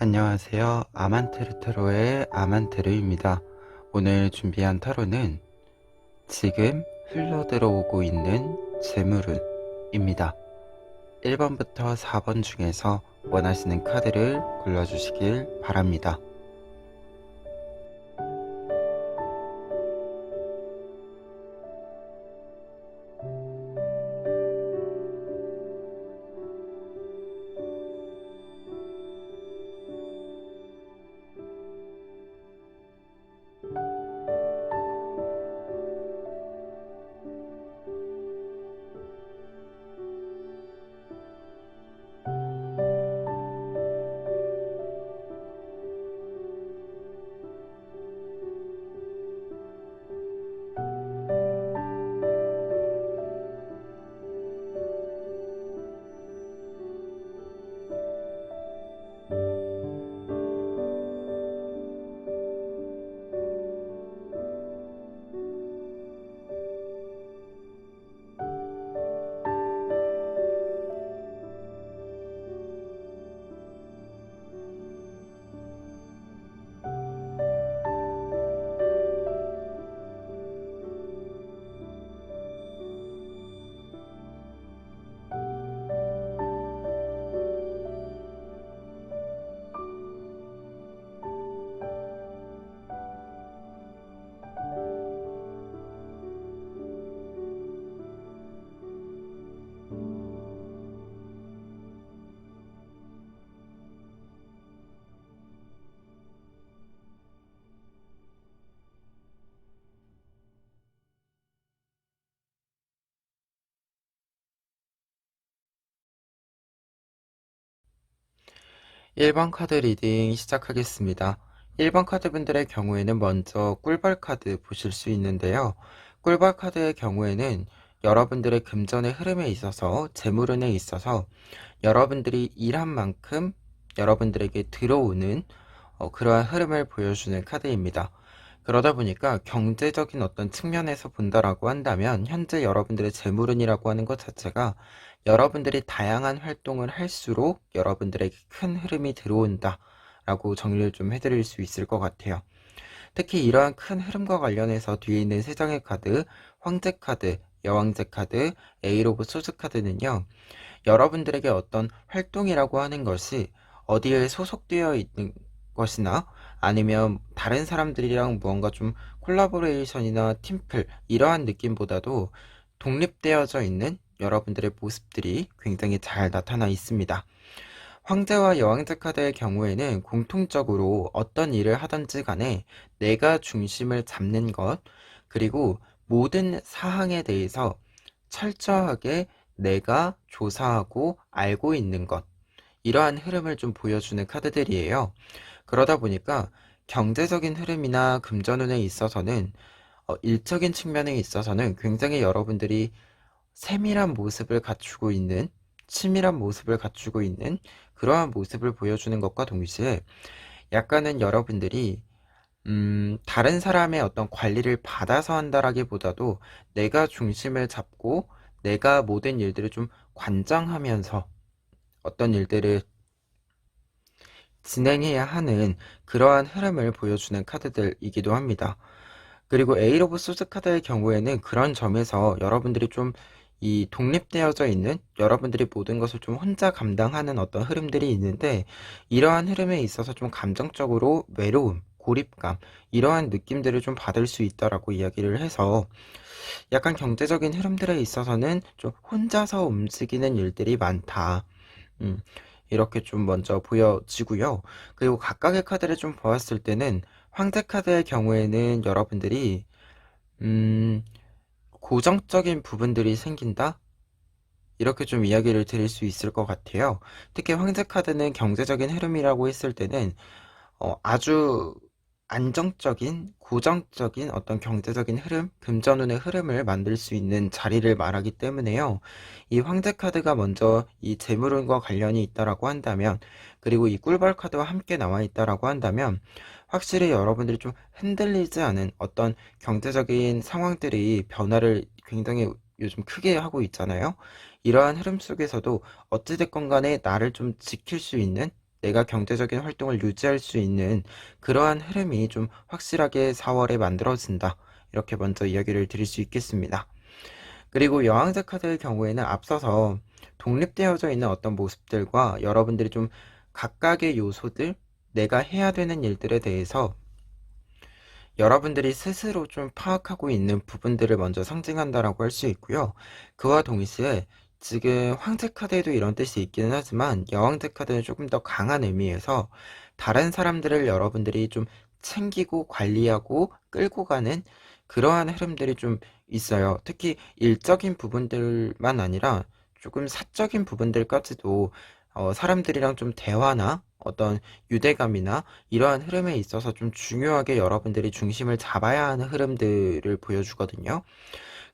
안녕하세요. 아만테르 타로의 아만테르입니다. 오늘 준비한 타로는 지금 흘러들어오고 있는 재물운입니다. 1번부터 4번 중에서 원하시는 카드를 골라주시길 바랍니다. 1번 카드 리딩 시작하겠습니다. 1번 카드 분들의 경우에는 먼저 꿀벌 카드 보실 수 있는데요. 꿀벌 카드의 경우에는 여러분들의 금전의 흐름에 있어서 재물운에 있어서 여러분들이 일한 만큼 여러분들에게 들어오는 그러한 흐름을 보여주는 카드입니다. 그러다 보니까 경제적인 어떤 측면에서 본다라고 한다면 현재 여러분들의 재물운이라고 하는 것 자체가 여러분들이 다양한 활동을 할수록 여러분들에게 큰 흐름이 들어온다 라고 정리를 좀 해드릴 수 있을 것 같아요. 특히 이러한 큰 흐름과 관련해서 뒤에 있는 세 장의 카드, 황제 카드, 여왕제 카드, 에이 오브 소드 카드는요, 여러분들에게 어떤 활동이라고 하는 것이 어디에 소속되어 있는 것이나 아니면 다른 사람들이랑 무언가 좀 콜라보레이션이나 팀플 이러한 느낌보다도 독립되어져 있는 여러분들의 모습들이 굉장히 잘 나타나 있습니다. 황제와 여왕제 카드의 경우에는 공통적으로 어떤 일을 하든지 간에 내가 중심을 잡는 것, 그리고 모든 사항에 대해서 철저하게 내가 조사하고 알고 있는 것, 이러한 흐름을 좀 보여주는 카드들이에요. 그러다 보니까 경제적인 흐름이나 금전운에 있어서는 일적인 측면에 있어서는 굉장히 여러분들이 세밀한 모습을 갖추고 있는, 치밀한 모습을 갖추고 있는 그러한 모습을 보여주는 것과 동시에 약간은 여러분들이 다른 사람의 어떤 관리를 받아서 한다라기보다도 내가 중심을 잡고 내가 모든 일들을 좀 관장하면서 어떤 일들을 진행해야 하는 그러한 흐름을 보여주는 카드들이기도 합니다. 그리고 에이 오브 소스 카드의 경우에는 그런 점에서 여러분들이 좀 이 독립되어져 있는 여러분들이 모든 것을 좀 혼자 감당하는 어떤 흐름들이 있는데 이러한 흐름에 있어서 좀 감정적으로 외로움, 고립감 이러한 느낌들을 좀 받을 수 있다라고 이야기를 해서 약간 경제적인 흐름들에 있어서는 좀 혼자서 움직이는 일들이 많다. 음, 이렇게 좀 먼저 보여지고요. 그리고 각각의 카드를 좀 보았을 때는 황제 카드의 경우에는 여러분들이 음, 고정적인 부분들이 생긴다? 이렇게 좀 이야기를 드릴 수 있을 것 같아요. 특히 황제 카드는 경제적인 흐름이라고 했을 때는 아주 안정적인, 고정적인 어떤 경제적인 흐름, 금전운의 흐름을 만들 수 있는 자리를 말하기 때문에요. 이 황제 카드가 먼저 이 재물운과 관련이 있다라고 한다면, 그리고 이 꿀벌 카드와 함께 나와 있다라고 한다면, 확실히 여러분들이 좀 흔들리지 않은 어떤 경제적인 상황들이 변화를 굉장히 요즘 크게 하고 있잖아요. 이러한 흐름 속에서도 어찌됐건 간에 나를 좀 지킬 수 있는 내가 경제적인 활동을 유지할 수 있는 그러한 흐름이 좀 확실하게 4월에 만들어진다. 이렇게 먼저 이야기를 드릴 수 있겠습니다. 그리고 여왕제 카드의 경우에는 앞서서 독립되어져 있는 어떤 모습들과 여러분들이 좀 각각의 요소들, 내가 해야 되는 일들에 대해서 여러분들이 스스로 좀 파악하고 있는 부분들을 먼저 상징한다라고 할 수 있고요. 그와 동시에 지금 황제 카드에도 이런 뜻이 있기는 하지만 여왕제 카드는 조금 더 강한 의미에서 다른 사람들을 여러분들이 좀 챙기고 관리하고 끌고 가는 그러한 흐름들이 좀 있어요. 특히 일적인 부분들만 아니라 조금 사적인 부분들까지도 사람들이랑 좀 대화나 어떤 유대감이나 이러한 흐름에 있어서 좀 중요하게 여러분들이 중심을 잡아야 하는 흐름들을 보여주거든요.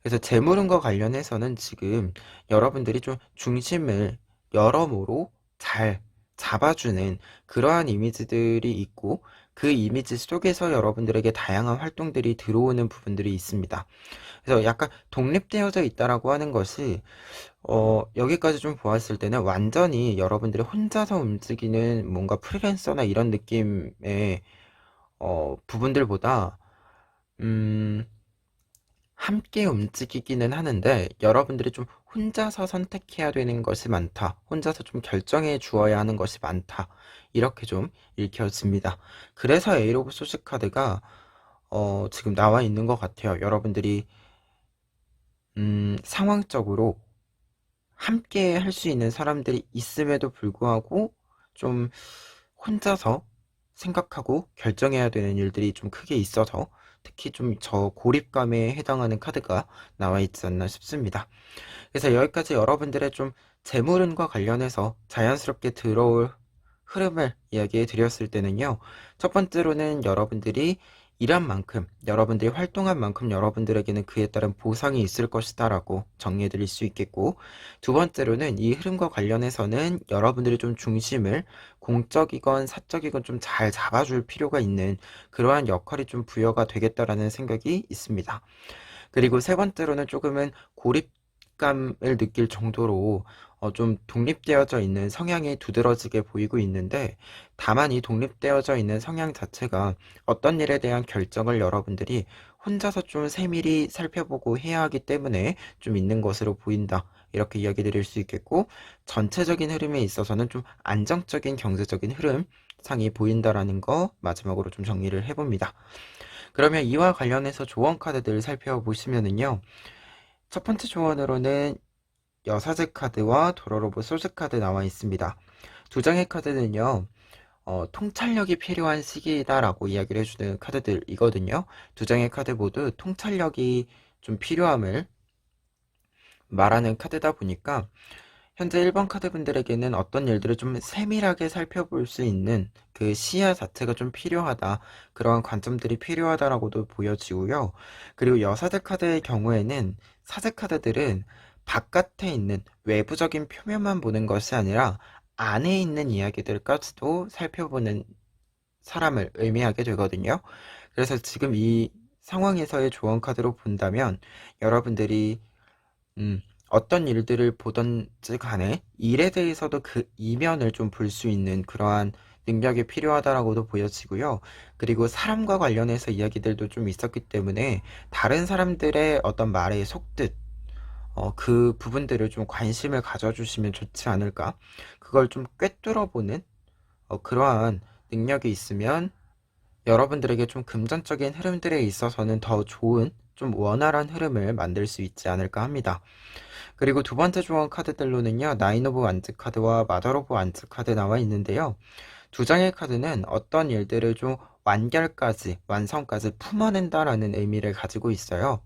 그래서 재물운과 관련해서는 지금 여러분들이 좀 중심을 여러모로 잘 잡아주는 그러한 이미지들이 있고 그 이미지 속에서 여러분들에게 다양한 활동들이 들어오는 부분들이 있습니다. 그래서 약간 독립되어져 있다라고 하는 것이 여기까지 좀 보았을 때는 완전히 여러분들이 혼자서 움직이는 뭔가 프리랜서나 이런 느낌의 부분들보다 음, 함께 움직이기는 하는데 여러분들이 좀 혼자서 선택해야 되는 것이 많다. 혼자서 좀 결정해 주어야 하는 것이 많다. 이렇게 좀 읽혀집니다. 그래서 에이로브 소스 카드가 지금 나와 있는 것 같아요. 여러분들이 상황적으로 함께 할 수 있는 사람들이 있음에도 불구하고 좀 혼자서 생각하고 결정해야 되는 일들이 좀 크게 있어서 특히 좀 저 고립감에 해당하는 카드가 나와 있지 않나 싶습니다. 그래서 여기까지 여러분들의 좀 재물운과 관련해서 자연스럽게 들어올 흐름을 이야기해 드렸을 때는요. 첫 번째로는 여러분들이 일한 만큼, 여러분들이 활동한 만큼 여러분들에게는 그에 따른 보상이 있을 것이다 라고 정리해 드릴 수 있겠고, 두 번째로는 이 흐름과 관련해서는 여러분들이 좀 중심을 공적이건 사적이건 좀 잘 잡아줄 필요가 있는 그러한 역할이 좀 부여가 되겠다라는 생각이 있습니다. 그리고 세 번째로는 조금은 고립감을 느낄 정도로 좀 독립되어져 있는 성향이 두드러지게 보이고 있는데 다만 이 독립되어져 있는 성향 자체가 어떤 일에 대한 결정을 여러분들이 혼자서 좀 세밀히 살펴보고 해야 하기 때문에 좀 있는 것으로 보인다. 이렇게 이야기 드릴 수 있겠고 전체적인 흐름에 있어서는 좀 안정적인 경제적인 흐름 상이 보인다라는 거 마지막으로 좀 정리를 해봅니다. 그러면 이와 관련해서 조언 카드들 살펴보시면은요. 첫 번째 조언으로는 여사제 카드와 도로로보 소스 카드 나와 있습니다. 두 장의 카드는요. 통찰력이 필요한 시기다라고 이야기를 해주는 카드들이거든요. 두 장의 카드 모두 통찰력이 좀 필요함을 말하는 카드다 보니까 현재 1번 카드분들에게는 어떤 일들을 좀 세밀하게 살펴볼 수 있는 그 시야 자체가 좀 필요하다. 그러한 관점들이 필요하다라고도 보여지고요. 그리고 여사제 카드의 경우에는 사제 카드들은 바깥에 있는 외부적인 표면만 보는 것이 아니라 안에 있는 이야기들까지도 살펴보는 사람을 의미하게 되거든요. 그래서 지금 이 상황에서의 조언 카드로 본다면 여러분들이 어떤 일들을 보던지 간에 일에 대해서도 그 이면을 좀 볼 수 있는 그러한 능력이 필요하다라고도 보여지고요. 그리고 사람과 관련해서 이야기들도 좀 있었기 때문에 다른 사람들의 어떤 말에 속뜻, 그 부분들을 좀 관심을 가져주시면 좋지 않을까. 그걸 좀 꿰뚫어보는 그러한 능력이 있으면 여러분들에게 좀 금전적인 흐름들에 있어서는 더 좋은 좀 원활한 흐름을 만들 수 있지 않을까 합니다. 그리고 두 번째 조언 카드들로는요, 나인 오브 완즈 카드와 마더 오브 완즈 카드 나와 있는데요. 두 장의 카드는 어떤 일들을 좀 완결까지, 완성까지 품어낸다라는 의미를 가지고 있어요.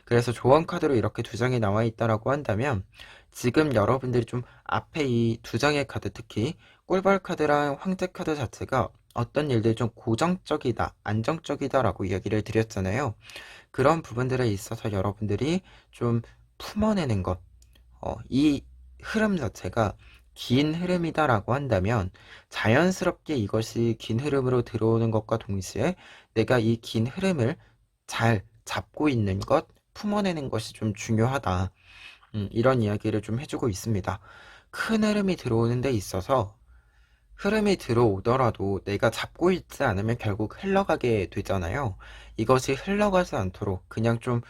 그래서 조언 카드로 이렇게 두 장이 나와 있다라고 한다면, 지금 여러분들이 좀 앞에 이 두 장의 카드, 특히 꿀벌 카드랑 황제 카드 자체가 어떤 일들이 좀 고정적이다, 안정적이다라고 이야기를 드렸잖아요. 그런 부분들에 있어서 여러분들이 좀 품어내는 것, 이 흐름 자체가 긴 흐름이다라고 한다면 자연스럽게 이것이 긴 흐름으로 들어오는 것과 동시에 내가 이 긴 흐름을 잘 잡고 있는 것, 품어내는 것이 좀 중요하다. 이런 이야기를 좀 해주고 있습니다. 큰 흐름이 들어오는 데 있어서 흐름이 들어오더라도 내가 잡고 있지 않으면 결국 흘러가게 되잖아요. 이것이 흘러가지 않도록 그냥 좀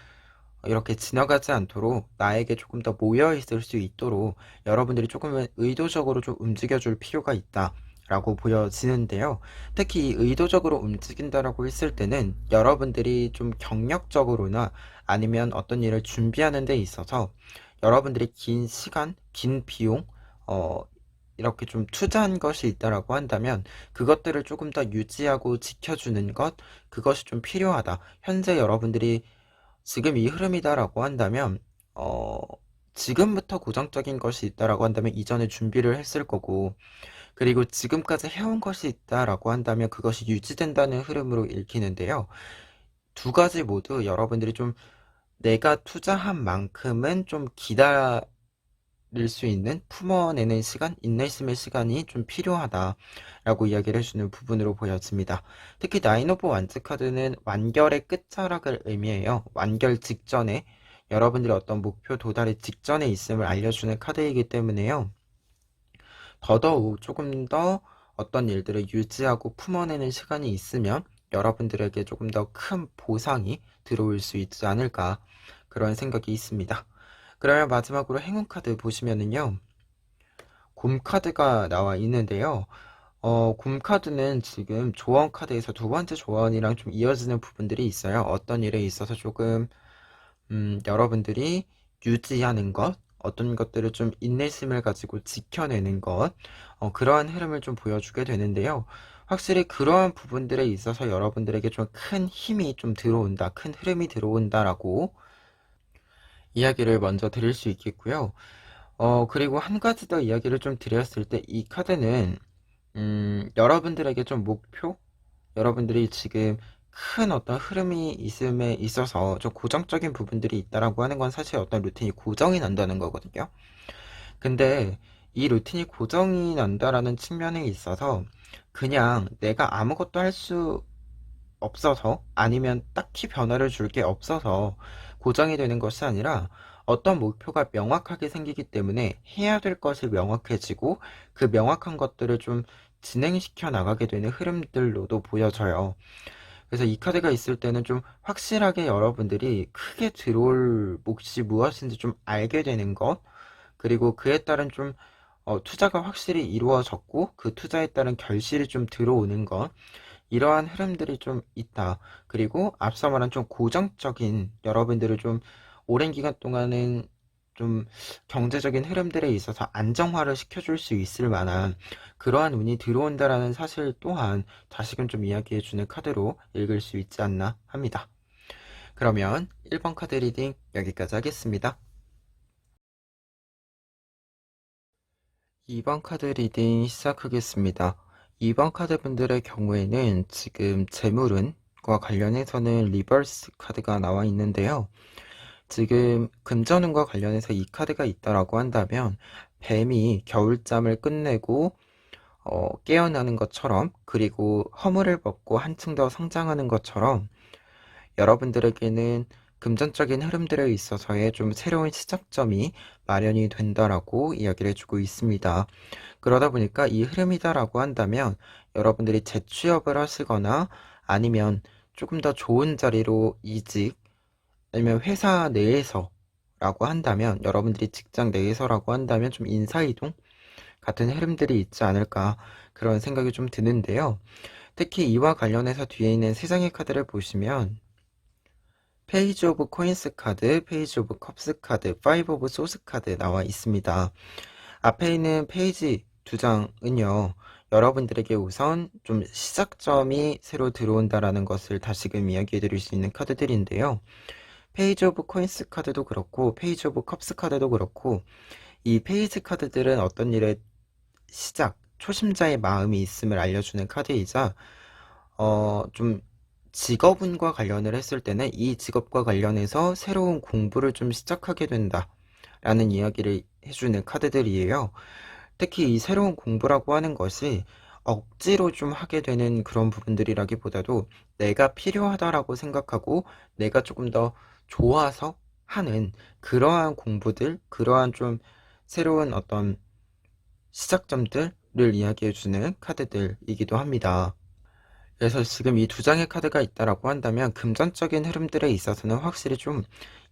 이렇게 지나가지 않도록 나에게 조금 더 모여 있을 수 있도록 여러분들이 조금은 의도적으로 좀 움직여 줄 필요가 있다. 라고 보여지는데요. 특히 이 의도적으로 움직인다라고 했을 때는 여러분들이 좀 경력적으로나 아니면 어떤 일을 준비하는 데 있어서 여러분들이 긴 시간, 긴 비용, 어, 이렇게 좀 투자한 것이 있다라고 한다면 그것들을 조금 더 유지하고 지켜주는 것, 그것이 좀 필요하다. 현재 여러분들이 지금 이 흐름이다라고 한다면, 어, 지금부터 고정적인 것이 있다라고 한다면 이전에 준비를 했을 거고, 그리고 지금까지 해온 것이 있다라고 한다면 그것이 유지된다는 흐름으로 읽히는데요. 두 가지 모두 여러분들이 좀 내가 투자한 만큼은 좀 기다릴 수 있는 품어내는 시간, 인내심의 시간이 좀 필요하다라고 이야기를 해주는 부분으로 보여집니다. 특히 나인 오브 완즈 카드는 완결의 끝자락을 의미해요. 완결 직전에 여러분들의 어떤 목표 도달의 직전에 있음을 알려주는 카드이기 때문에요. 더더욱 조금 더 어떤 일들을 유지하고 품어내는 시간이 있으면 여러분들에게 조금 더 큰 보상이 들어올 수 있지 않을까 그런 생각이 있습니다. 그러면 마지막으로 행운 카드 보시면은요. 곰 카드가 나와 있는데요. 곰 카드는 지금 조언 카드에서 두 번째 조언이랑 좀 이어지는 부분들이 있어요. 어떤 일에 있어서 조금 여러분들이 유지하는 것, 어떤 것들을 좀 인내심을 가지고 지켜내는 것, 그러한 흐름을 좀 보여주게 되는데요. 확실히 그러한 부분들에 있어서 여러분들에게 좀 큰 힘이 좀 들어온다, 큰 흐름이 들어온다라고 이야기를 먼저 드릴 수 있겠고요. 그리고 한 가지 더 이야기를 좀 드렸을 때 이 카드는 여러분들에게 좀 목표, 여러분들이 지금 큰 어떤 흐름이 있음에 있어서 좀 고정적인 부분들이 있다라고 하는 건 사실 어떤 루틴이 고정이 난다는 거거든요. 근데 이 루틴이 고정이 난다라는 측면에 있어서 그냥 내가 아무것도 할 수 없어서 아니면 딱히 변화를 줄 게 없어서 고정이 되는 것이 아니라 어떤 목표가 명확하게 생기기 때문에 해야 될 것이 명확해지고 그 명확한 것들을 좀 진행시켜 나가게 되는 흐름들로도 보여져요. 그래서 이 카드가 있을 때는 좀 확실하게 여러분들이 크게 들어올 몫이 무엇인지 좀 알게 되는 것, 그리고 그에 따른 좀 투자가 확실히 이루어졌고 그 투자에 따른 결실이 좀 들어오는 것, 이러한 흐름들이 좀 있다. 그리고 앞서 말한 좀 고정적인 여러분들을 좀 오랜 기간 동안은 좀 경제적인 흐름들에 있어서 안정화를 시켜줄 수 있을 만한 그러한 운이 들어온다라는 사실 또한 다시금 좀 이야기해주는 카드로 읽을 수 있지 않나 합니다. 그러면 1번 카드 리딩 여기까지 하겠습니다. 2번 카드 리딩 시작하겠습니다. 2번 카드 분들의 경우에는 지금 재물운과 관련해서는 리버스 카드가 나와 있는데요. 지금 금전운과 관련해서 이 카드가 있다라고 한다면 뱀이 겨울잠을 끝내고 깨어나는 것처럼, 그리고 허물을 벗고 한층 더 성장하는 것처럼 여러분들에게는 금전적인 흐름들에 있어서의 좀 새로운 시작점이 마련이 된다라고 이야기를 해주고 있습니다. 그러다 보니까 이 흐름이다라고 한다면 여러분들이 재취업을 하시거나 아니면 조금 더 좋은 자리로 이직, 아니면 회사 내에서라고 한다면, 여러분들이 직장 내에서라고 한다면 좀 인사이동 같은 흐름들이 있지 않을까 그런 생각이 좀 드는데요. 특히 이와 관련해서 뒤에 있는 세 장의 카드를 보시면 페이지 오브 코인스 카드, 페이지 오브 컵스 카드, 파이브 오브 소스 카드 나와 있습니다. 앞에 있는 페이지 두 장은요, 여러분들에게 우선 좀 시작점이 새로 들어온다라는 것을 다시금 이야기해 드릴 수 있는 카드들인데요. 페이지 오브 코인스 카드도 그렇고 페이지 오브 컵스 카드도 그렇고 이 페이지 카드들은 어떤 일의 시작, 초심자의 마음이 있음을 알려주는 카드이자 좀 직업운과 관련을 했을 때는 이 직업과 관련해서 새로운 공부를 좀 시작하게 된다 라는 이야기를 해주는 카드들이에요. 특히 이 새로운 공부라고 하는 것이 억지로 좀 하게 되는 그런 부분들이라기보다도 내가 필요하다라고 생각하고 내가 조금 더 좋아서 하는 그러한 공부들, 그러한 좀 새로운 어떤 시작점들, 이야기해주는 카드들이기도 합니다. 그래서 지금 이 두 장의 카드가 있다라고 한다면 금전적인 흐름들에 있어서는 확실히 좀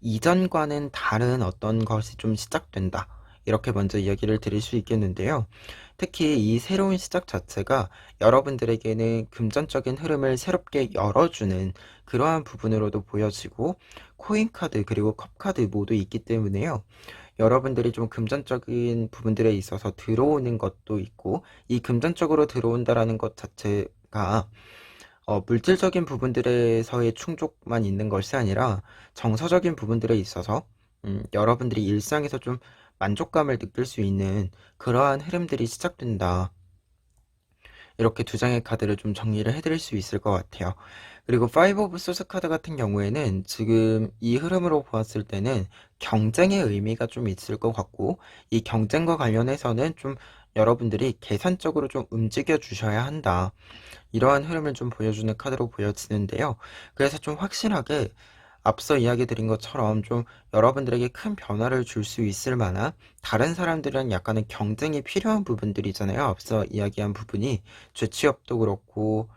이전과는 다른 어떤 것이 좀 시작된다. 이렇게 먼저 이야기를 드릴 수 있겠는데요. 특히 이 새로운 시작 자체가 여러분들에게는 금전적인 흐름을 새롭게 열어주는 그러한 부분으로도 보여지고 코인 카드 그리고 컵 카드 모두 있기 때문에요. 여러분들이 좀 금전적인 부분들에 있어서 들어오는 것도 있고 이 금전적으로 들어온다라는 것 자체가 물질적인 부분들에서의 충족만 있는 것이 아니라 정서적인 부분들에 있어서 여러분들이 일상에서 좀 만족감을 느낄 수 있는 그러한 흐름들이 시작된다. 이렇게 두 장의 카드를 좀 정리를 해드릴 수 있을 것 같아요. 그리고 파이브 오브 소스 카드 같은 경우에는 지금 이 흐름으로 보았을 때는 경쟁의 의미가 좀 있을 것 같고 이 경쟁과 관련해서는 좀 여러분들이 계산적으로 좀 움직여 주셔야 한다. 이러한 흐름을 좀 보여주는 카드로 보여지는데요. 그래서 좀 확실하게 앞서 이야기 드린 것처럼 좀 여러분들에게 큰 변화를 줄 수 있을 만한 다른 사람들이랑 약간의 경쟁이 필요한 부분들이잖아요. 앞서 이야기한 부분이 재취업도 그렇고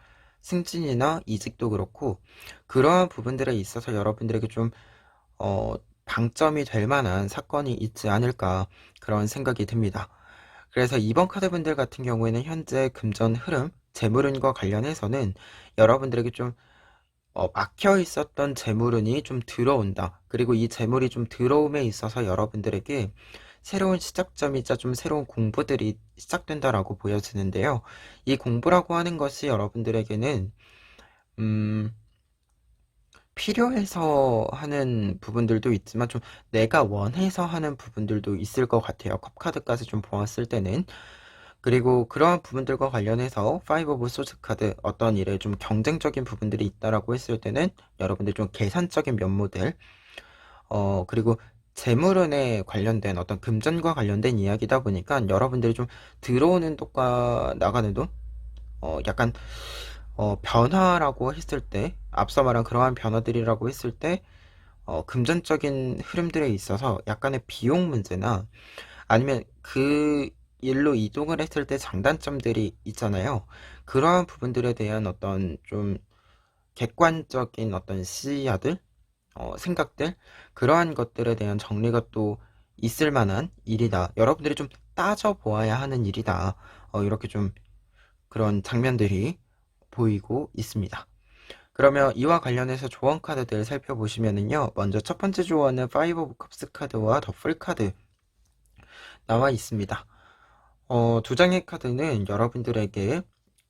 승진이나 이직도 그렇고 그러한 부분들에 있어서 여러분들에게 좀 어, 방점이 될 만한 사건이 있지 않을까 그런 생각이 듭니다. 그래서 이번 카드분들 같은 경우에는 현재 금전 흐름, 재물운과 관련해서는 여러분들에게 좀 막혀 있었던 재물운이 좀 들어온다. 그리고 이 재물이 좀 들어옴에 있어서 여러분들에게 새로운 시작점이자 좀 새로운 공부들이 시작된다라고 보여지는데요. 이 공부라고 하는 것이 여러분들에게는 음, 필요해서 하는 부분들도 있지만 좀 내가 원해서 하는 부분들도 있을 것 같아요. 컵카드까지 좀 보았을 때는. 그리고 그러한 부분들과 관련해서 파이브 오브 소스 카드 어떤 일에 좀 경쟁적인 부분들이 있다라고 했을 때는 여러분들 좀 계산적인 면모들 그리고 재물운에 관련된 어떤 금전과 관련된 이야기다 보니까 여러분들이 좀 들어오는 돈과 나가는 돈 약간 변화라고 했을 때 앞서 말한 그러한 변화들이라고 했을 때 금전적인 흐름들에 있어서 약간의 비용 문제나 아니면 그 일로 이동을 했을 때 장단점들이 있잖아요. 그러한 부분들에 대한 어떤 좀 객관적인 어떤 시야들, 생각들, 그러한 것들에 대한 정리가 또 있을 만한 일이다. 여러분들이 좀 따져보아야 하는 일이다. 이렇게 좀 그런 장면들이 보이고 있습니다. 그러면 이와 관련해서 조언 카드들 살펴보시면은요. 먼저 첫 번째 조언은 파이브 오브 컵스 카드와 더풀 카드 나와 있습니다. 두 장의 카드는 여러분들에게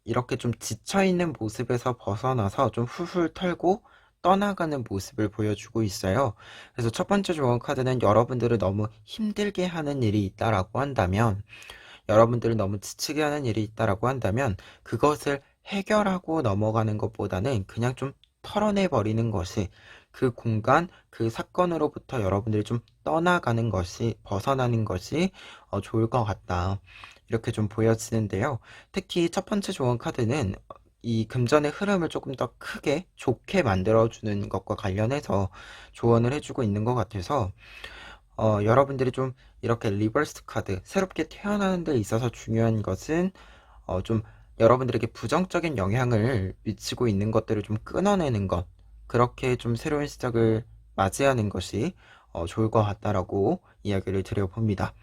이렇게 좀 지쳐있는 모습에서 벗어나서 좀 훌훌 털고 떠나가는 모습을 보여주고 있어요. 그래서 첫 번째 조언 카드는 여러분들을 너무 힘들게 하는 일이 있다라고 한다면 여러분들을 너무 지치게 하는 일이 있다라고 한다면 그것을 해결하고 넘어가는 것보다는 그냥 좀 털어내 버리는 것이 그 공간, 그 사건으로부터 여러분들이 좀 떠나가는 것이, 벗어나는 것이 좋을 것 같다. 이렇게 좀 보여지는데요. 특히 첫 번째 조언 카드는 이 금전의 흐름을 조금 더 크게 좋게 만들어주는 것과 관련해서 조언을 해주고 있는 것 같아서 여러분들이 좀 이렇게 리버스 카드, 새롭게 태어나는 데 있어서 중요한 것은 좀 여러분들에게 부정적인 영향을 미치고 있는 것들을 좀 끊어내는 것, 그렇게 좀 새로운 시작을 맞이하는 것이 좋을 것 같다라고 이야기를 드려봅니다.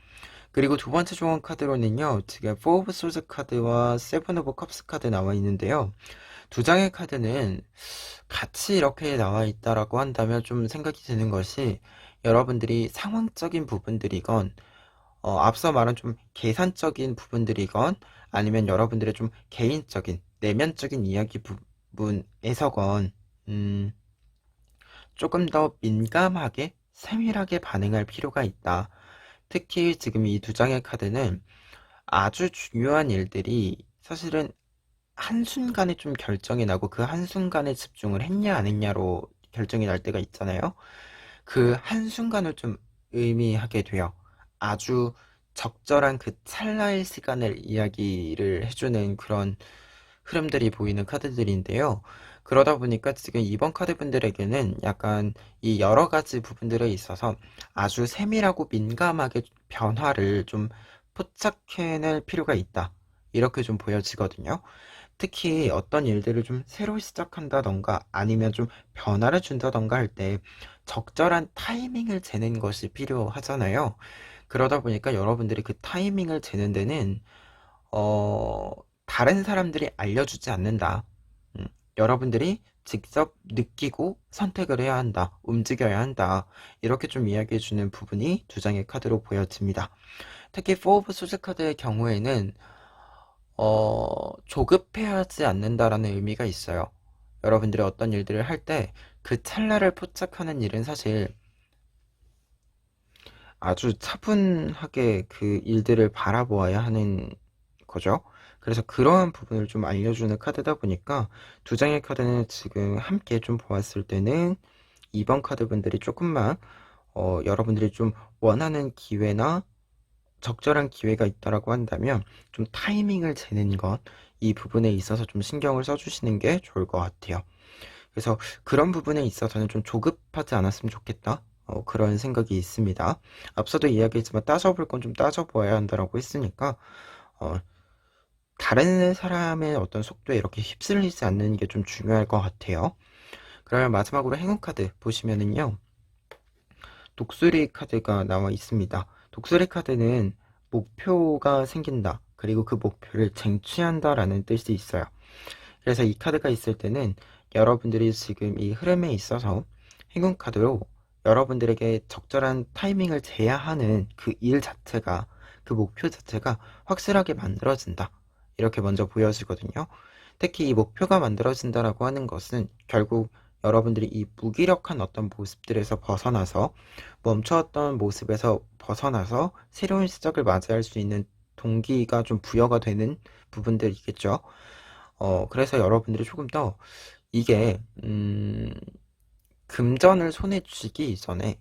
그리고 두 번째 조언 카드로는요, 지금 4 오브 소즈 카드와 7 오브 컵스 카드 나와 있는데요. 두 장의 카드는 같이 이렇게 나와 있다라고 한다면 좀 생각이 드는 것이 여러분들이 상황적인 부분들이건 앞서 말한 좀 계산적인 부분들이건 아니면 여러분들의 좀 개인적인 내면적인 이야기 부분에서건 조금 더 민감하게 세밀하게 반응할 필요가 있다. 특히 지금 이 두 장의 카드는 아주 중요한 일들이 사실은 한순간에 좀 결정이 나고 그 한순간에 집중을 했냐 안 했냐로 결정이 날 때가 있잖아요. 그 한순간을 좀 의미하게 돼요. 아주 적절한 그 찰나의 시간을 이야기를 해주는 그런 흐름들이 보이는 카드들인데요. 그러다 보니까 지금 이번 카드분들에게는 약간 이 여러 가지 부분들에 있어서 아주 세밀하고 민감하게 변화를 좀 포착해낼 필요가 있다. 이렇게 좀 보여지거든요. 특히 어떤 일들을 좀 새로 시작한다던가 아니면 좀 변화를 준다던가 할 때 적절한 타이밍을 재는 것이 필요하잖아요. 그러다 보니까 여러분들이 그 타이밍을 재는 데는 어, 다른 사람들이 알려주지 않는다. 음, 여러분들이 직접 느끼고 선택을 해야 한다. 움직여야 한다. 이렇게 좀 이야기해주는 부분이 두 장의 카드로 보여집니다. 특히 4 오브 소스 카드의 경우에는 조급해하지 않는다라는 의미가 있어요. 여러분들이 어떤 일들을 할 때 그 찰나를 포착하는 일은 사실 아주 차분하게 그 일들을 바라보아야 하는 거죠. 그래서 그러한 부분을 좀 알려주는 카드다 보니까 두 장의 카드는 지금 함께 좀 보았을 때는 2번 카드 분들이 조금만 여러분들이 좀 원하는 기회나 적절한 기회가 있다라고 한다면 좀 타이밍을 재는 것, 이 부분에 있어서 좀 신경을 써주시는 게 좋을 것 같아요. 그래서 그런 부분에 있어서는 좀 조급하지 않았으면 좋겠다. 그런 생각이 있습니다. 앞서도 이야기했지만 따져볼 건 좀 따져보아야 한다라고 했으니까 어, 다른 사람의 어떤 속도에 이렇게 휩쓸리지 않는 게 좀 중요할 것 같아요. 그러면 마지막으로 행운 카드 보시면은요. 독수리 카드가 나와 있습니다. 독수리 카드는 목표가 생긴다. 그리고 그 목표를 쟁취한다라는 뜻이 있어요. 그래서 이 카드가 있을 때는 여러분들이 지금 이 흐름에 있어서 행운 카드로 여러분들에게 적절한 타이밍을 재야 하는 그 일 자체가, 그 목표 자체가 확실하게 만들어진다. 이렇게 먼저 보여지거든요. 특히 이 목표가 만들어진다라고 하는 것은 결국 여러분들이 이 무기력한 어떤 모습들에서 벗어나서 멈추었던 모습에서 벗어나서 새로운 시작을 맞이할 수 있는 동기가 좀 부여가 되는 부분들이겠죠. 그래서 여러분들이 조금 더 이게 금전을 손에 쥐기 이전에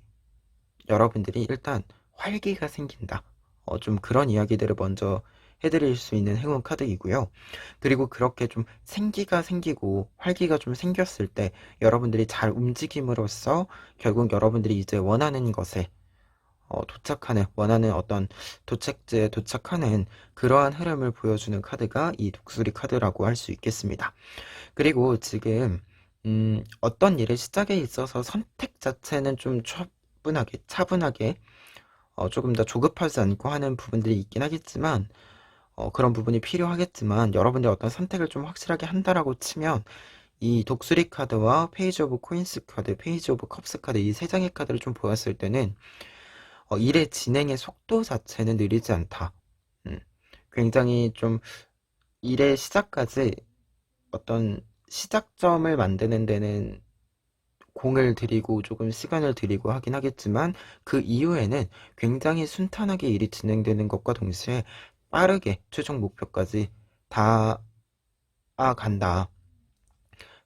여러분들이 일단 활기가 생긴다. 좀 그런 이야기들을 먼저 해드릴 수 있는 행운 카드이고요. 그리고 그렇게 좀 생기가 생기고 활기가 좀 생겼을 때 여러분들이 잘 움직임으로써 결국 여러분들이 이제 원하는 것에 도착하는, 원하는 어떤 도착지에 도착하는 그러한 흐름을 보여주는 카드가 이 독수리 카드라고 할 수 있겠습니다. 그리고 지금 어떤 일의 시작에 있어서 선택 자체는 좀 차분하게 조금 더 조급하지 않고 하는 부분들이 있긴 하겠지만 그런 부분이 필요하겠지만 여러분들 어떤 선택을 좀 확실하게 한다라고 치면 이 독수리 카드와 페이지 오브 코인스 카드, 페이지 오브 컵스 카드 이 세 장의 카드를 좀 보았을 때는 일의 진행의 속도 자체는 느리지 않다. 음, 굉장히 좀 일의 시작까지 어떤 시작점을 만드는 데는 공을 들이고 조금 시간을 들이고 하긴 하겠지만 그 이후에는 굉장히 순탄하게 일이 진행되는 것과 동시에 빠르게 최종 목표까지 닿아간다.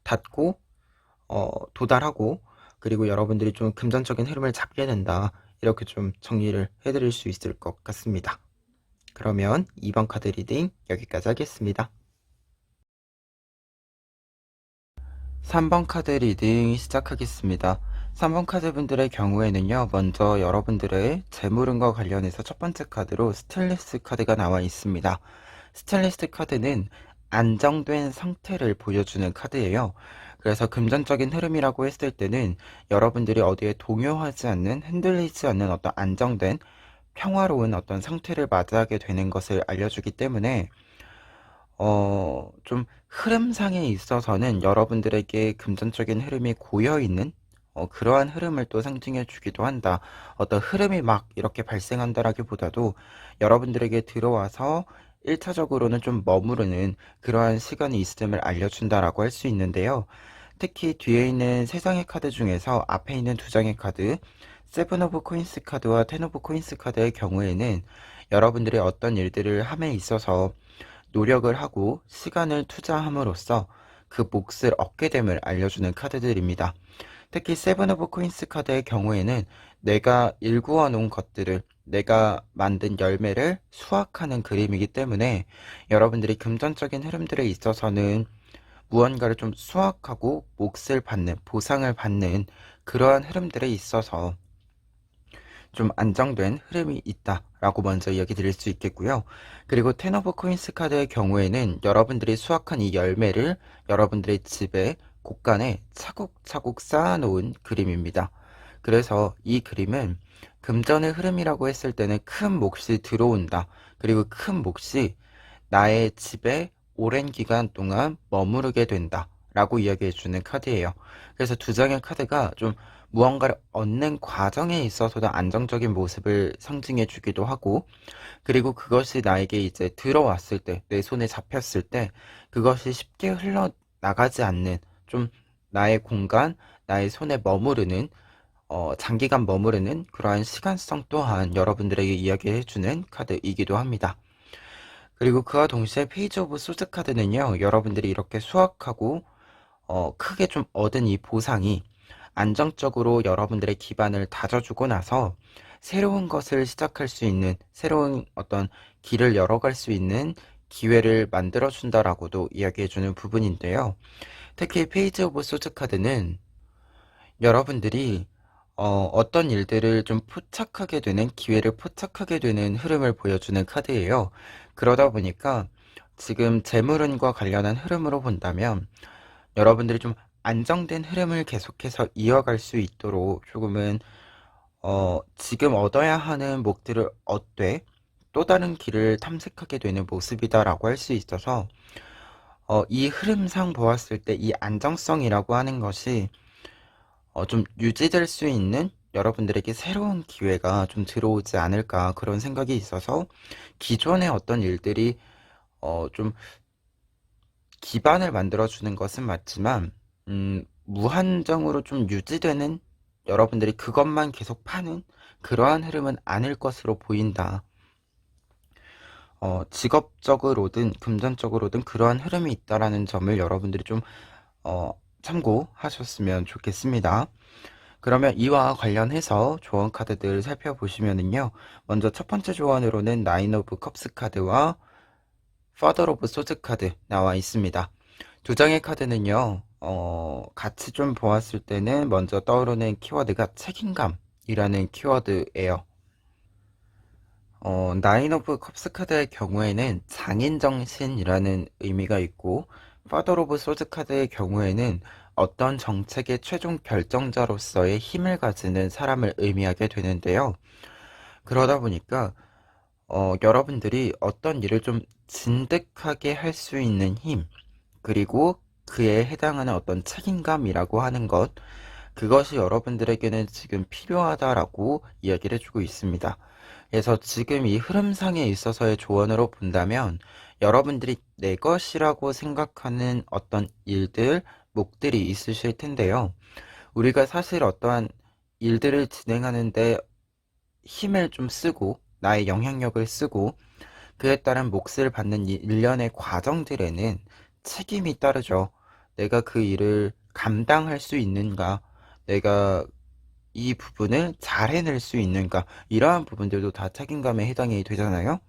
닿고 도달하고 그리고 여러분들이 좀 금전적인 흐름을 잡게 된다. 이렇게 좀 정리를 해드릴 수 있을 것 같습니다. 그러면 2번 카드 리딩 여기까지 하겠습니다. 3번 카드 리딩 시작하겠습니다. 3번 카드 분들의 경우에는요, 먼저 여러분들의 재물운과 관련해서 첫 번째 카드로 스텔레스 카드가 나와 있습니다. 스텔레스 카드는 안정된 상태를 보여주는 카드예요. 그래서 금전적인 흐름이라고 했을 때는 여러분들이 어디에 동요하지 않는, 흔들리지 않는 어떤 안정된 평화로운 어떤 상태를 맞이하게 되는 것을 알려주기 때문에 좀 흐름상에 있어서는 여러분들에게 금전적인 흐름이 고여있는 그러한 흐름을 또 상징해 주기도 한다. 어떤 흐름이 막 이렇게 발생한다라기보다도 여러분들에게 들어와서 1차적으로는 좀 머무르는 그러한 시간이 있음을 알려준다라고 할 수 있는데요. 특히 뒤에 있는 세 장의 카드 중에서 앞에 있는 두 장의 카드, 세븐 오브 코인스 카드와 텐 오브 코인스 카드의 경우에는 여러분들의 어떤 일들을 함에 있어서 노력을 하고 시간을 투자함으로써 그 몫을 얻게 됨을 알려주는 카드들입니다. 특히 세븐 오브 코인스 카드의 경우에는 내가 일구어 놓은 것들을 내가 만든 열매를 수확하는 그림이기 때문에 여러분들이 금전적인 흐름들에 있어서는 무언가를 좀 수확하고 몫을 받는, 보상을 받는 그러한 흐름들에 있어서 좀 안정된 흐름이 있다라고 먼저 이야기 드릴 수 있겠고요. 그리고 텐 오브 코인스 카드의 경우에는 여러분들이 수확한 이 열매를 여러분들의 집에 곳간에 차곡차곡 쌓아놓은 그림입니다. 그래서 이 그림은 금전의 흐름이라고 했을 때는 큰 몫이 들어온다. 그리고 큰 몫이 나의 집에 오랜 기간 동안 머무르게 된다. 라고 이야기해주는 카드예요. 그래서 두 장의 카드가 좀 무언가를 얻는 과정에 있어서도 안정적인 모습을 상징해주기도 하고, 그리고 그것이 나에게 이제 들어왔을 때, 내 손에 잡혔을 때, 그것이 쉽게 흘러나가지 않는, 좀 나의 공간, 나의 손에 머무르는, 장기간 머무르는 그러한 시간성 또한 여러분들에게 이야기해주는 카드이기도 합니다. 그리고 그와 동시에 페이지 오브 소드 카드는요, 여러분들이 이렇게 수확하고 크게 좀 얻은 이 보상이 안정적으로 여러분들의 기반을 다져주고 나서 새로운 것을 시작할 수 있는, 새로운 어떤 길을 열어갈 수 있는 기회를 만들어준다라고도 이야기해주는 부분인데요. 특히 페이지 오브 소드 카드는 여러분들이 어떤 일들을 좀 포착하게 되는, 기회를 포착하게 되는 흐름을 보여주는 카드예요. 그러다 보니까 지금 재물운과 관련한 흐름으로 본다면 여러분들이 좀 안정된 흐름을 계속해서 이어갈 수 있도록 조금은 지금 얻어야 하는 목들을 얻되 또 다른 길을 탐색하게 되는 모습이다라고 할 수 있어서 이 흐름상 보았을 때 이 안정성이라고 하는 것이 좀 유지될 수 있는 여러분들에게 새로운 기회가 좀 들어오지 않을까 그런 생각이 있어서 기존의 어떤 일들이 좀 기반을 만들어주는 것은 맞지만 무한정으로 좀 유지되는 여러분들이 그것만 계속 파는 그러한 흐름은 아닐 것으로 보인다. 직업적으로든 금전적으로든 그러한 흐름이 있다라는 점을 여러분들이 좀 참고하셨으면 좋겠습니다. 그러면 이와 관련해서 조언 카드들 살펴보시면은요. 먼저 첫 번째 조언으로는 나인 오브 컵스 카드와 파더 오브 소드 카드 나와 있습니다. 두 장의 카드는요. 같이 좀 보았을 때는 먼저 떠오르는 키워드가 책임감이라는 키워드예요. 나인 오브 컵스 카드의 경우에는 장인정신이라는 의미가 있고 파더 오브 소드 카드의 경우에는 어떤 정책의 최종 결정자로서의 힘을 가지는 사람을 의미하게 되는데요. 그러다 보니까 여러분들이 어떤 일을 좀 진득하게 할 수 있는 힘, 그리고 그에 해당하는 어떤 책임감이라고 하는 것, 그것이 여러분들에게는 지금 필요하다라고 이야기를 해주고 있습니다. 그래서 지금 이 흐름상에 있어서의 조언으로 본다면 여러분들이 내 것이라고 생각하는 어떤 일들, 목들이 있으실 텐데요. 우리가 사실 어떠한 일들을 진행하는데 힘을 좀 쓰고 나의 영향력을 쓰고 그에 따른 몫을 받는 일련의 과정들에는 책임이 따르죠. 내가 그 일을 감당할 수 있는가, 내가 이 부분을 잘 해낼 수 있는가, 이러한 부분들도 다 책임감에 해당이 되잖아요.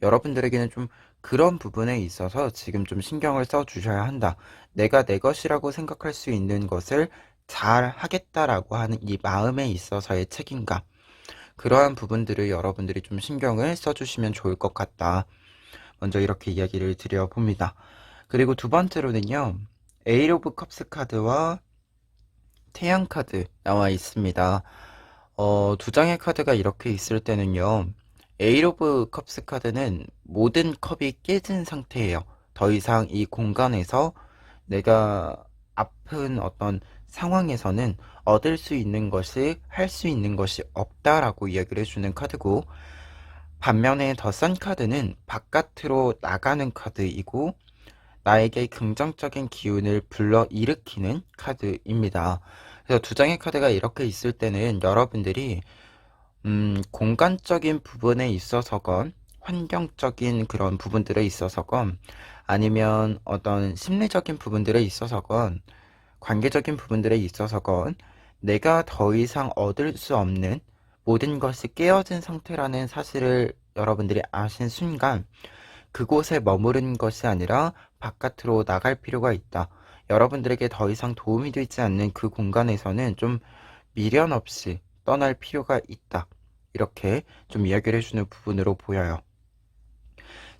여러분들에게는 좀 그런 부분에 있어서 지금 좀 신경을 써 주셔야 한다. 내가 내 것이라고 생각할 수 있는 것을 잘 하겠다라고 하는 이 마음에 있어서의 책임감. 그러한 부분들을 여러분들이 좀 신경을 써주시면 좋을 것 같다. 먼저 이렇게 이야기를 드려봅니다. 그리고 두 번째로는요. 에이 오브 컵스 카드와 태양 카드 나와 있습니다. 두 장의 카드가 이렇게 있을 때는요. 에이 오브 컵스 카드는 모든 컵이 깨진 상태예요. 더 이상 이 공간에서 내가 아픈 어떤 상황에서는 얻을 수 있는 것이 할 수 있는 것이 없다라고 이야기를 해주는 카드고, 반면에 더 선 카드는 바깥으로 나가는 카드이고 나에게 긍정적인 기운을 불러일으키는 카드입니다. 그래서 두 장의 카드가 이렇게 있을 때는 여러분들이 공간적인 부분에 있어서건 환경적인 그런 부분들에 있어서건 아니면 어떤 심리적인 부분들에 있어서건 관계적인 부분들에 있어서건 내가 더 이상 얻을 수 없는 모든 것이 깨어진 상태라는 사실을 여러분들이 아신 순간 그곳에 머무른 것이 아니라 바깥으로 나갈 필요가 있다. 여러분들에게 더 이상 도움이 되지 않는 그 공간에서는 좀 미련 없이 떠날 필요가 있다. 이렇게 좀 이야기를 해주는 부분으로 보여요.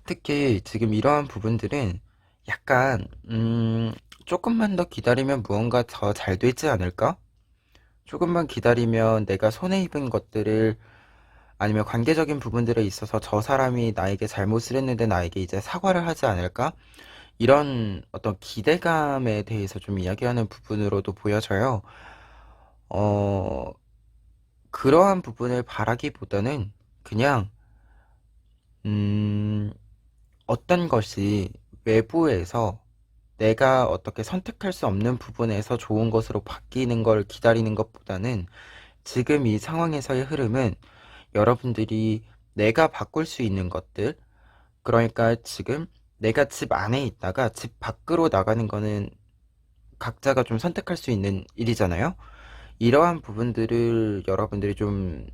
특히 지금 이러한 부분들은 약간 조금만 더 기다리면 무언가 더 잘 되지 않을까? 조금만 기다리면 내가 손해 입은 것들을, 아니면 관계적인 부분들에 있어서 저 사람이 나에게 잘못을 했는데 나에게 이제 사과를 하지 않을까? 이런 어떤 기대감에 대해서 좀 이야기하는 부분으로도 보여져요. 어, 그러한 부분을 바라기보다는 그냥, 음, 어떤 것이 외부에서 내가 어떻게 선택할 수 없는 부분에서 좋은 것으로 바뀌는 걸 기다리는 것보다는 지금 이 상황에서의 흐름은 여러분들이 내가 바꿀 수 있는 것들, 그러니까 지금 내가 집 안에 있다가 집 밖으로 나가는 거는 각자가 좀 선택할 수 있는 일이잖아요. 이러한 부분들을 여러분들이 좀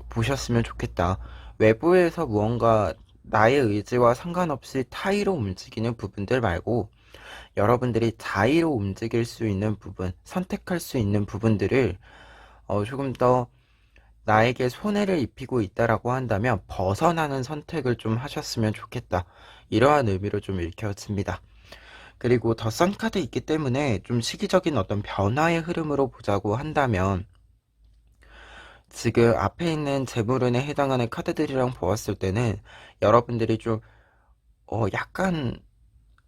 보셨으면 좋겠다. 외부에서 무언가 나의 의지와 상관없이 타의로 움직이는 부분들 말고 여러분들이 자의로 움직일 수 있는 부분, 선택할 수 있는 부분들을 조금 더 나에게 손해를 입히고 있다라고 한다면 벗어나는 선택을 좀 하셨으면 좋겠다. 이러한 의미로 좀 읽혀집니다. 그리고 더 선 카드 있기 때문에 좀 시기적인 어떤 변화의 흐름으로 보자고 한다면 지금 앞에 있는 재물운에 해당하는 카드들이랑 보았을 때는 여러분들이 좀 약간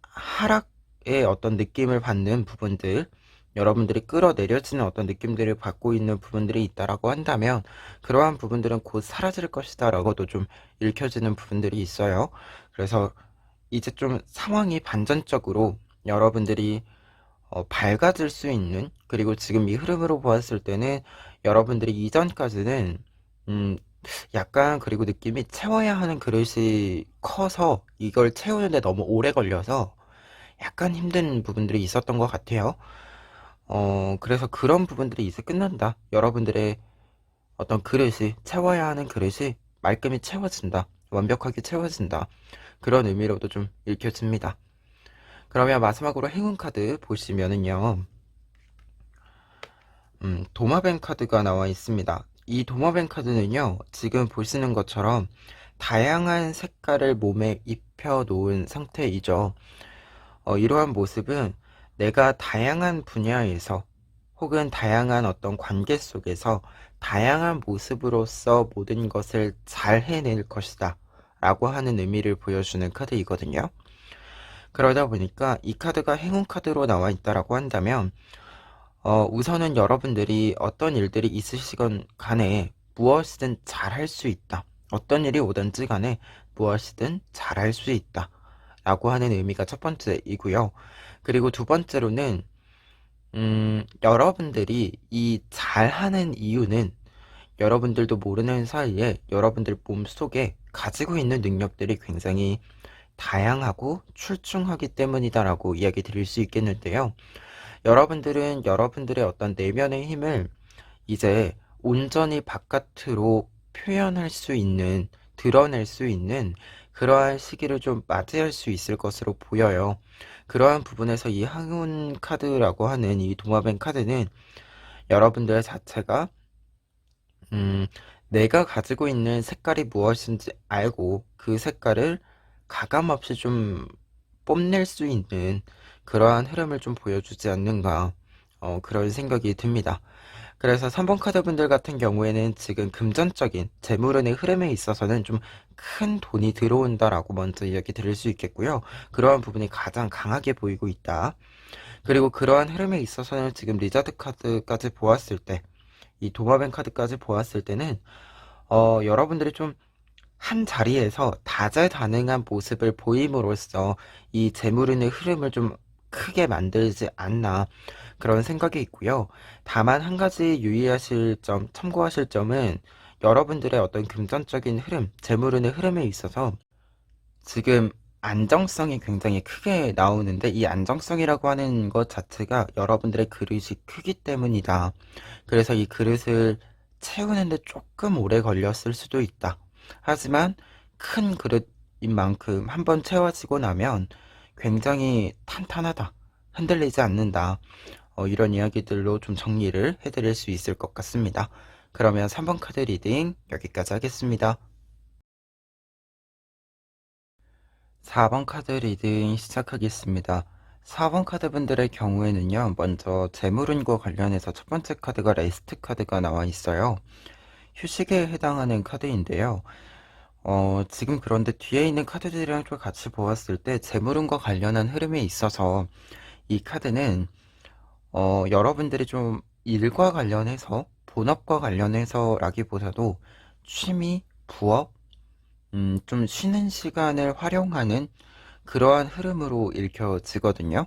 하락의 어떤 느낌을 받는 부분들, 여러분들이 끌어내려지는 어떤 느낌들을 받고 있는 부분들이 있다라고 한다면 그러한 부분들은 곧 사라질 것이다 라고도 좀 읽혀지는 부분들이 있어요. 그래서 이제 좀 상황이 반전적으로 여러분들이 밝아질 수 있는, 그리고 지금 이 흐름으로 보았을 때는 여러분들이 이전까지는 음, 약간, 그리고 느낌이 채워야 하는 그릇이 커서 이걸 채우는데 너무 오래 걸려서 약간 힘든 부분들이 있었던 것 같아요. 그래서 그런 부분들이 이제 끝난다. 여러분들의 어떤 그릇이, 채워야 하는 그릇이 말끔히 채워진다. 완벽하게 채워진다. 그런 의미로도 좀 읽혀집니다. 그러면 마지막으로 행운 카드 보시면은요. 도마뱀 카드가 나와 있습니다. 이 도마뱀 카드는요, 지금 보시는 것처럼 다양한 색깔을 몸에 입혀 놓은 상태이죠. 이러한 모습은 내가 다양한 분야에서 혹은 다양한 어떤 관계 속에서 다양한 모습으로서 모든 것을 잘 해낼 것이다 라고 하는 의미를 보여주는 카드이거든요. 그러다 보니까 이 카드가 행운 카드로 나와 있다라고 한다면 우선은 여러분들이 어떤 일들이 있으시건 간에 무엇이든 잘할 수 있다. 어떤 일이 오든지 간에 무엇이든 잘할 수 있다. 라고 하는 의미가 첫 번째이고요. 그리고 두 번째로는, 여러분들이 이 잘하는 이유는 여러분들도 모르는 사이에 여러분들 몸속에 가지고 있는 능력들이 굉장히 다양하고 출중하기 때문이다라고 이야기 드릴 수 있겠는데요. 여러분들은 여러분들의 어떤 내면의 힘을 이제 온전히 바깥으로 표현할 수 있는, 드러낼 수 있는 그러한 시기를 좀 맞이할 수 있을 것으로 보여요. 그러한 부분에서 이 항운 카드라고 하는 이 도마뱀 카드는 여러분들 자체가 음, 내가 가지고 있는 색깔이 무엇인지 알고 그 색깔을 가감없이 좀 뽐낼 수 있는 그러한 흐름을 좀 보여주지 않는가, 그런 생각이 듭니다. 그래서 3번 카드 분들 같은 경우에는 지금 금전적인 재물운의 흐름에 있어서는 좀 큰 돈이 들어온다라고 먼저 이야기 드릴 수 있겠고요. 그러한 부분이 가장 강하게 보이고 있다. 그리고 그러한 흐름에 있어서는 지금 리자드 카드까지 보았을 때, 이 도마뱀 카드까지 보았을 때는 여러분들이 좀 한 자리에서 다재다능한 모습을 보임으로써 이 재물운의 흐름을 좀 크게 만들지 않나, 그런 생각이 있고요. 다만 한 가지 유의하실 점, 참고하실 점은 여러분들의 어떤 금전적인 흐름, 재물운의 흐름에 있어서 지금 안정성이 굉장히 크게 나오는데, 이 안정성이라고 하는 것 자체가 여러분들의 그릇이 크기 때문이다. 그래서 이 그릇을 채우는데 조금 오래 걸렸을 수도 있다. 하지만 큰 그릇인 만큼 한번 채워지고 나면 굉장히 탄탄하다. 흔들리지 않는다. 이런 이야기들로 좀 정리를 해드릴 수 있을 것 같습니다. 그러면 3번 카드 리딩 여기까지 하겠습니다. 4번 카드 리딩 시작하겠습니다. 4번 카드 분들의 경우에는요, 먼저 재물운과 관련해서 첫 번째 카드가 레스트 카드가 나와 있어요. 휴식에 해당하는 카드인데요. 지금 그런데 뒤에 있는 카드들이랑 좀 같이 보았을 때 재물운과 관련한 흐름에 있어서 이 카드는 여러분들이 좀 일과 관련해서 본업과 관련해서 라기보다도 취미, 부업, 좀 쉬는 시간을 활용하는 그러한 흐름으로 읽혀지거든요.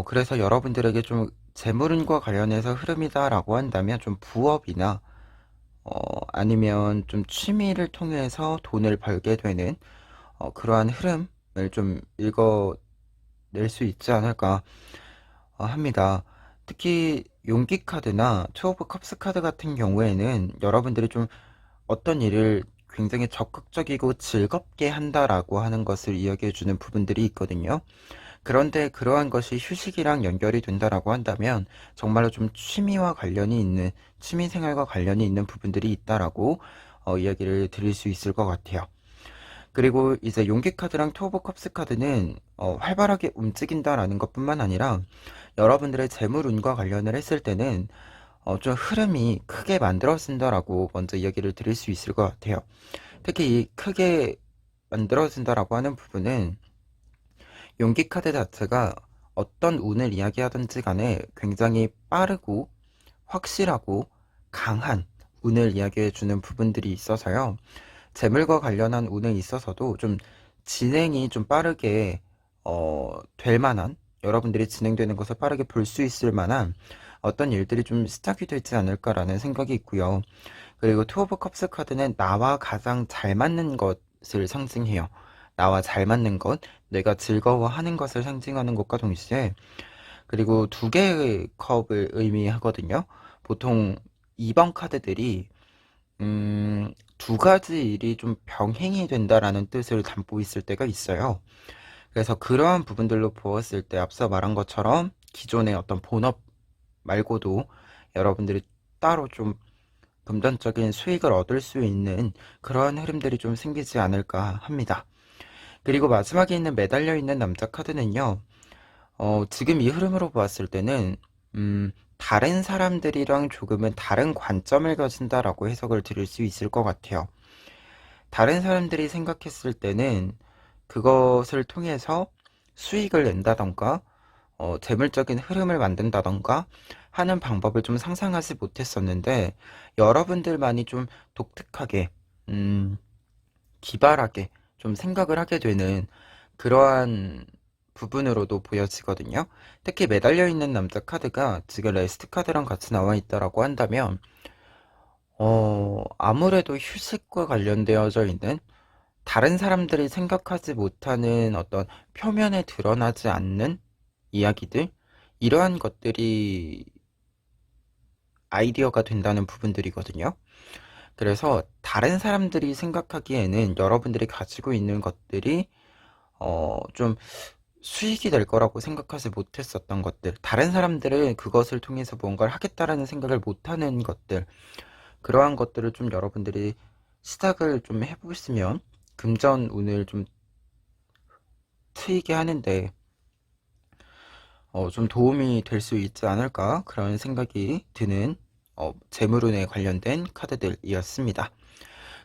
그래서 여러분들에게 좀 재물운과 관련해서 흐름이다라고 한다면 좀 부업이나 아니면 좀 취미를 통해서 돈을 벌게 되는 그러한 흐름을 좀 읽어낼 수 있지 않을까 합니다. 특히 용기 카드나 투 오브 컵스 카드 같은 경우에는 여러분들이 좀 어떤 일을 굉장히 적극적이고 즐겁게 한다라고 하는 것을 이야기해주는 부분들이 있거든요. 그런데 그러한 것이 휴식이랑 연결이 된다라고 한다면 정말로 좀 취미와 관련이 있는 취미 생활과 관련이 있는 부분들이 있다라고 이야기를 드릴 수 있을 것 같아요. 그리고 이제 용기 카드랑 투 오브 컵스 카드는 활발하게 움직인다라는 것뿐만 아니라 여러분들의 재물운과 관련을 했을 때는 좀 흐름이 크게 만들어진다라고 먼저 이야기를 드릴 수 있을 것 같아요. 특히 이 크게 만들어진다라고 하는 부분은 용기 카드 자체가 어떤 운을 이야기하든지 간에 굉장히 빠르고 확실하고 강한 운을 이야기해주는 부분들이 있어서요. 재물과 관련한 운에 있어서도 좀 진행이 좀 빠르게 될 만한, 여러분들이 진행되는 것을 빠르게 볼 수 있을 만한 어떤 일들이 좀 시작이 되지 않을까라는 생각이 있고요. 그리고 투 오브 컵스 카드는 나와 가장 잘 맞는 것을 상징해요. 나와 잘 맞는 것, 내가 즐거워하는 것을 상징하는 것과 동시에, 그리고 두 개의 컵을 의미하거든요. 보통 2번 카드들이 두 가지 일이 좀 병행이 된다라는 뜻을 담고 있을 때가 있어요. 그래서 그러한 부분들로 보았을 때 앞서 말한 것처럼 기존의 어떤 본업 말고도 여러분들이 따로 좀 금전적인 수익을 얻을 수 있는 그러한 흐름들이 좀 생기지 않을까 합니다. 그리고 마지막에 있는 매달려 있는 남자 카드는요. 지금 이 흐름으로 보았을 때는 다른 사람들이랑 조금은 다른 관점을 가진다라고 해석을 드릴 수 있을 것 같아요. 다른 사람들이 생각했을 때는 그것을 통해서 수익을 낸다던가 재물적인 흐름을 만든다던가 하는 방법을 좀 상상하지 못했었는데 여러분들만이 좀 독특하게 음, 기발하게 좀 생각을 하게 되는 그러한 부분으로도 보여지거든요. 특히 매달려 있는 남자 카드가 지금 레스트 카드랑 같이 나와 있다라고 한다면 아무래도 휴식과 관련되어져 있는 다른 사람들이 생각하지 못하는 어떤 표면에 드러나지 않는 이야기들, 이러한 것들이 아이디어가 된다는 부분들이거든요. 그래서 다른 사람들이 생각하기에는 여러분들이 가지고 있는 것들이 좀 수익이 될 거라고 생각하지 못했었던 것들, 다른 사람들은 그것을 통해서 뭔가를 하겠다라는 생각을 못하는 것들, 그러한 것들을 좀 여러분들이 시작을 좀 해보시면 금전 운을 좀 트이게 하는데 좀 도움이 될 수 있지 않을까 그런 생각이 드는 재물운에 관련된 카드들이었습니다.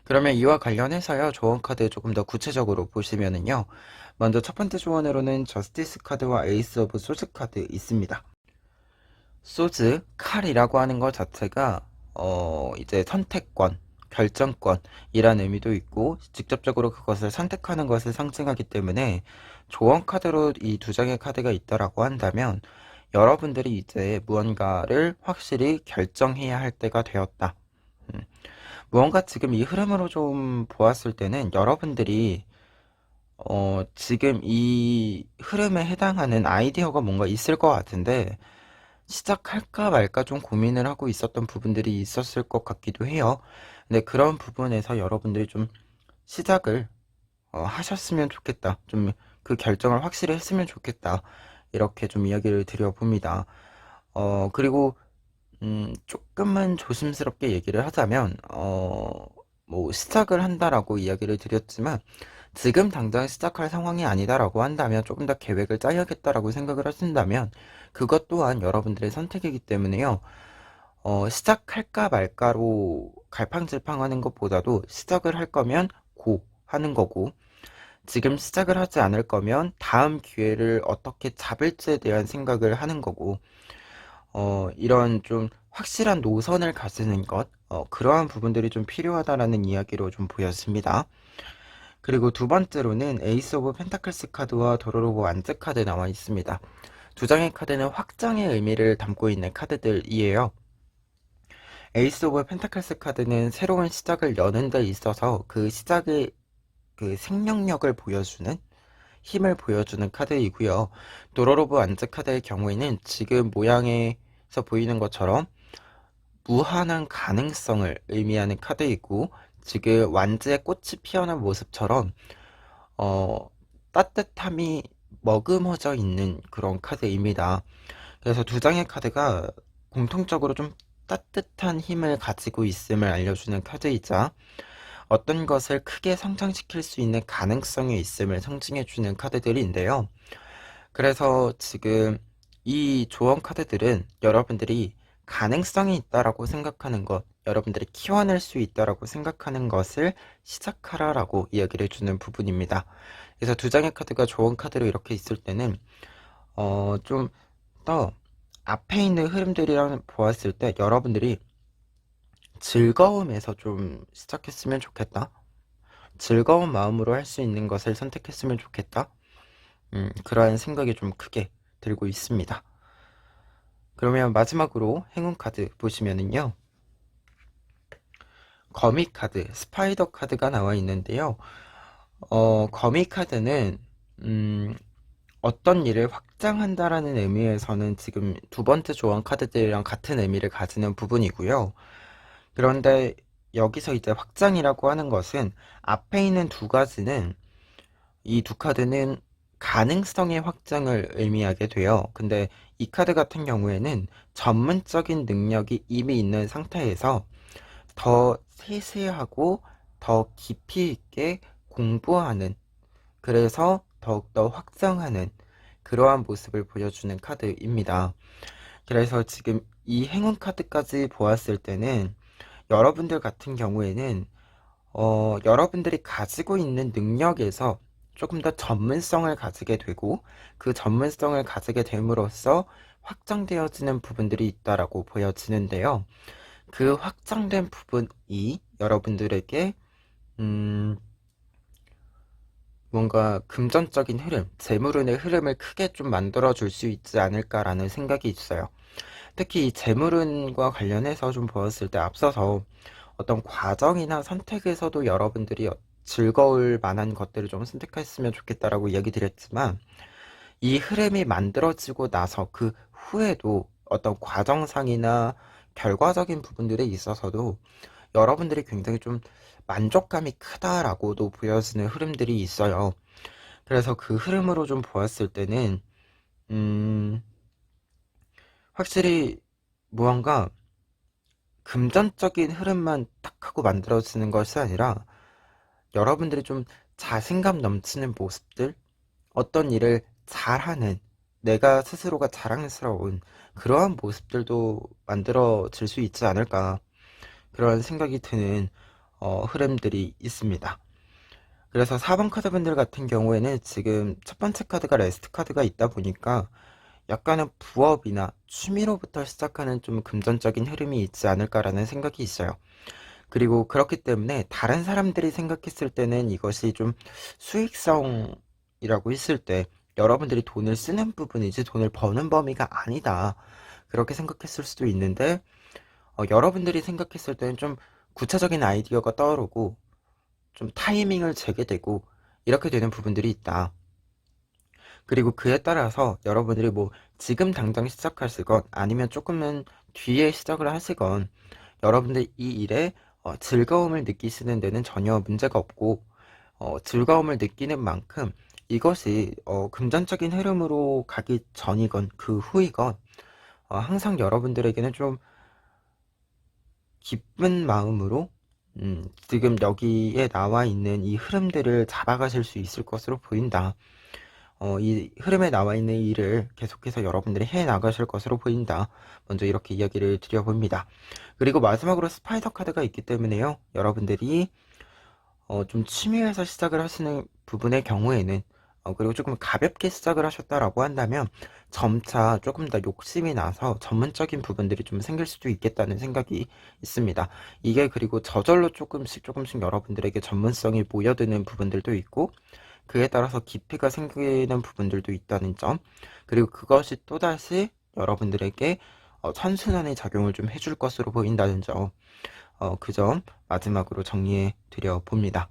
그러면 이와 관련해서요, 조언 카드 조금 더 구체적으로 보시면은요, 먼저 첫 번째 조언으로는 저스티스 카드와 에이스 오브 소즈 카드 있습니다. 소즈, 칼이라고 하는 것 자체가 이제 선택권, 결정권이라는 의미도 있고 직접적으로 그것을 선택하는 것을 상징하기 때문에 조언 카드로 이 두 장의 카드가 있다라고 한다면 여러분들이 이제 무언가를 확실히 결정해야 할 때가 되었다. 음, 무언가 지금 이 흐름으로 좀 보았을 때는 여러분들이 지금 이 흐름에 해당하는 아이디어가 뭔가 있을 것 같은데 시작할까 말까 좀 고민을 하고 있었던 부분들이 있었을 것 같기도 해요. 근데 그런 부분에서 여러분들이 좀 시작을 하셨으면 좋겠다. 좀 그 결정을 확실히 했으면 좋겠다. 이렇게 좀 이야기를 드려봅니다. 그리고 조금만 조심스럽게 얘기를 하자면, 뭐, 시작을 한다라고 이야기를 드렸지만, 지금 당장 시작할 상황이 아니다라고 한다면, 조금 더 계획을 짜야겠다라고 생각을 하신다면, 그것 또한 여러분들의 선택이기 때문에요. 시작할까 말까로 갈팡질팡하는 것보다도 시작을 할 거면 고 하는 거고, 지금 시작을 하지 않을 거면 다음 기회를 어떻게 잡을지에 대한 생각을 하는 거고, 이런 좀 확실한 노선을 가지는 것, 그러한 부분들이 좀 필요하다라는 이야기로 좀 보였습니다. 그리고 두 번째로는 에이스 오브 펜타클스 카드와 도로로보 완즈 카드 나와 있습니다. 두 장의 카드는 확장의 의미를 담고 있는 카드들이에요. 에이스 오브 펜타클스 카드는 새로운 시작을 여는 데 있어서 그 시작의 그 생명력을 보여주는 힘을 보여주는 카드이고요. 도로로브 완즈 카드의 경우에는 지금 모양에서 보이는 것처럼 무한한 가능성을 의미하는 카드이고, 지금 완즈의 꽃이 피어난 모습처럼 어, 따뜻함이 머금어져 있는 그런 카드입니다. 그래서 두 장의 카드가 공통적으로 좀 따뜻한 힘을 가지고 있음을 알려주는 카드이자, 어떤 것을 크게 성장시킬 수 있는 가능성이 있음을 상징해주는 카드들인데요. 그래서 지금 이 조언 카드들은 여러분들이 가능성이 있다라고 생각하는 것, 여러분들이 키워낼 수 있다라고 생각하는 것을 시작하라라고 이야기를 해주는 부분입니다. 그래서 두 장의 카드가 조언 카드로 이렇게 있을 때는 좀 더 앞에 있는 흐름들이랑 보았을 때 여러분들이 즐거움에서 좀 시작했으면 좋겠다. 즐거운 마음으로 할 수 있는 것을 선택했으면 좋겠다. 그러한 생각이 좀 크게 들고 있습니다. 그러면 마지막으로 행운 카드 보시면은요. 거미 카드, 스파이더 카드가 나와 있는데요. 거미 카드는 어떤 일을 확장한다라는 의미에서는 지금 두 번째 조언 카드들이랑 같은 의미를 가지는 부분이고요. 그런데 여기서 이제 확장이라고 하는 것은 앞에 있는 두 가지는, 이 두 카드는 가능성의 확장을 의미하게 돼요. 근데 이 카드 같은 경우에는 전문적인 능력이 이미 있는 상태에서 더 세세하고 더 깊이 있게 공부하는, 그래서 더욱더 확장하는 그러한 모습을 보여주는 카드입니다. 그래서 지금 이 행운 카드까지 보았을 때는 여러분들 같은 경우에는 여러분들이 가지고 있는 능력에서 조금 더 전문성을 가지게 되고, 그 전문성을 가지게 됨으로써 확장되어지는 부분들이 있다라고 보여지는데요. 그 확장된 부분이 여러분들에게 뭔가 금전적인 흐름, 재물운의 흐름을 크게 좀 만들어 줄 수 있지 않을까라는 생각이 있어요. 특히 이 재물운과 관련해서 좀 보았을 때 앞서서 어떤 과정이나 선택에서도 여러분들이 즐거울 만한 것들을 좀 선택했으면 좋겠다라고 이야기 드렸지만, 이 흐름이 만들어지고 나서 그 후에도 어떤 과정상이나 결과적인 부분들에 있어서도 여러분들이 굉장히 좀 만족감이 크다라고도 보여지는 흐름들이 있어요. 그래서 그 흐름으로 좀 보았을 때는 음, 확실히 무언가 금전적인 흐름만 딱 하고 만들어지는 것이 아니라 여러분들이 좀 자신감 넘치는 모습들, 어떤 일을 잘하는, 내가 스스로가 자랑스러운 그러한 모습들도 만들어질 수 있지 않을까, 그런 생각이 드는 흐름들이 있습니다. 그래서 4번 카드분들 같은 경우에는 지금 첫 번째 카드가 레스트 카드가 있다 보니까 약간은 부업이나 취미로부터 시작하는 좀 금전적인 흐름이 있지 않을까라는 생각이 있어요. 그리고 그렇기 때문에 다른 사람들이 생각했을 때는 이것이 좀 수익성이라고 했을 때 여러분들이 돈을 쓰는 부분이지 돈을 버는 범위가 아니다, 그렇게 생각했을 수도 있는데, 여러분들이 생각했을 때는 좀 구체적인 아이디어가 떠오르고 좀 타이밍을 재게 되고 이렇게 되는 부분들이 있다. 그리고 그에 따라서 여러분들이 뭐 지금 당장 시작하시건 아니면 조금은 뒤에 시작을 하시건 여러분들 이 일에 즐거움을 느끼시는 데는 전혀 문제가 없고, 즐거움을 느끼는 만큼 이것이 금전적인 흐름으로 가기 전이건 그 후이건 항상 여러분들에게는 좀 기쁜 마음으로 지금 여기에 나와 있는 이 흐름들을 잡아가실 수 있을 것으로 보인다. 이 흐름에 나와 있는 일을 계속해서 여러분들이 해 나가실 것으로 보인다. 먼저 이렇게 이야기를 드려봅니다. 그리고 마지막으로 스파이더 카드가 있기 때문에요. 여러분들이 좀 취미에서 시작을 하시는 부분의 경우에는 그리고 조금 가볍게 시작을 하셨다라고 한다면 점차 조금 더 욕심이 나서 전문적인 부분들이 좀 생길 수도 있겠다는 생각이 있습니다. 이게 그리고 저절로 조금씩 조금씩 여러분들에게 전문성이 모여드는 부분들도 있고 그에 따라서 깊이가 생기는 부분들도 있다는 점, 그리고 그것이 또다시 여러분들에게 선순환의 작용을 좀 해줄 것으로 보인다는 점, 그 점 마지막으로 정리해 드려 봅니다.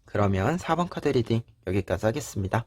그러면 4번 카드 리딩 여기까지 하겠습니다.